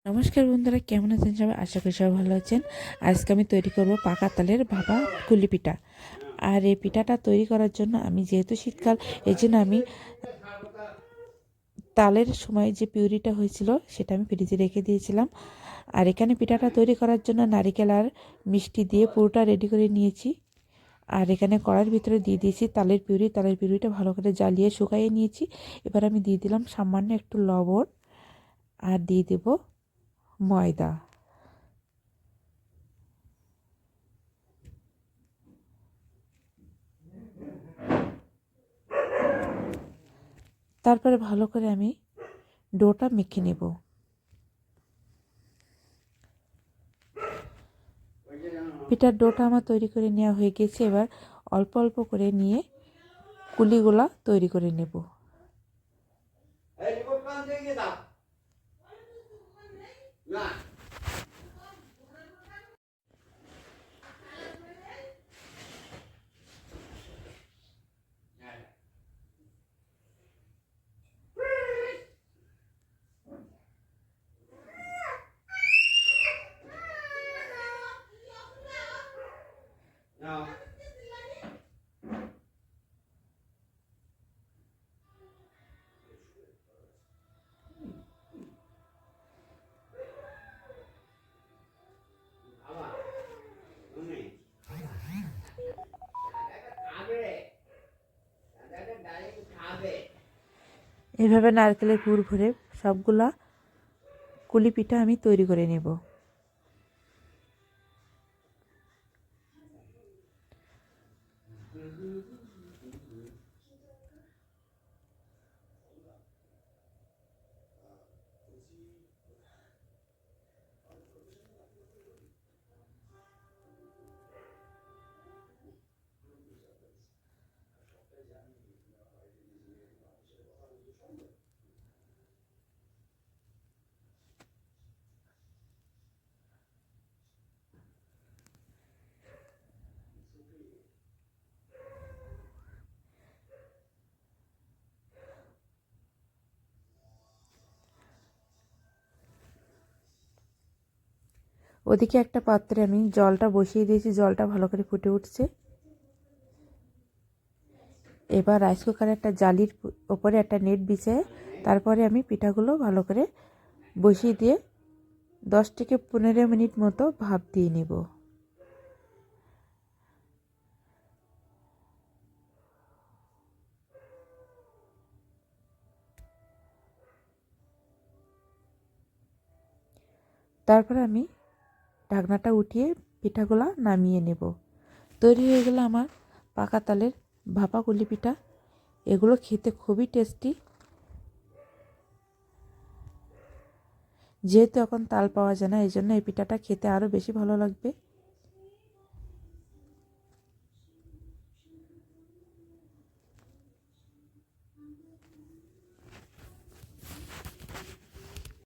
নমস্কার বন্ধুরা, কেমন আছেন সবাই? আশা করি সবাই ভালো আছেন। আজকে আমি তৈরি করব পাকা তালের ভাপা কুলি পিঠা। আর এই পিঠাটা তৈরি করার জন্য আমি যেহেতু শীতকাল, এই জন্য আমি তালের সময় যে পিউরিটা হয়েছিল সেটা আমি ফ্রিজে রেখে দিয়েছিলাম। আর এখানে পিঠাটা তৈরি করার জন্য নারিকেল আর মিষ্টি দিয়ে পুরোটা রেডি করে নিয়েছি। আর এখানে কড়াইয়ের ভিতরে দিয়ে দিয়েছি তালের পিউরি। তালের পিউরিটা ভালো করে জ্বালিয়ে শুকাইয়ে নিয়েছি। এবার আমি দিয়ে দিলাম সামান্য একটু লবণ আর দিয়ে দেব ময়দা। তারপরে ভালো করে আমি ডোটা মেখে নেব। পিঠার ডোটা আমার তৈরি করে নেওয়া হয়ে গেছে। এবার অল্প অল্প করে নিয়ে কুলিগুলা তৈরি করে নেব। এভাবে নারকেলের পুর ভরে সবগুলা কুলি পিঠা আমি তৈরি করে নেব। ওদিকে একটা পাত্রে আমি জলটা বসিয়ে দিয়েছি, জলটা ভালো করে ফুটে উঠছে। এবার রাইস কুকারে একটা জালির ওপরে একটা নেট বিছিয়ে তারপরে আমি পিঠাগুলো ভালো করে বসিয়ে দিয়ে 10 থেকে 15 মিনিট মতো ভাপ দিয়ে নেব। তারপর আমি ঢাকনাটা উঠিয়ে পিঠাগুলো নামিয়ে নেব। তৈরি হয়ে গেল আমার পাকা তালের ভাপা কুলি পিঠা। এগুলো খেতে খুবই টেস্টি। যেহেতু এখন তাল পাওয়া যায় না, এই জন্য এই পিঠাটা খেতে আরও বেশি ভালো লাগবে।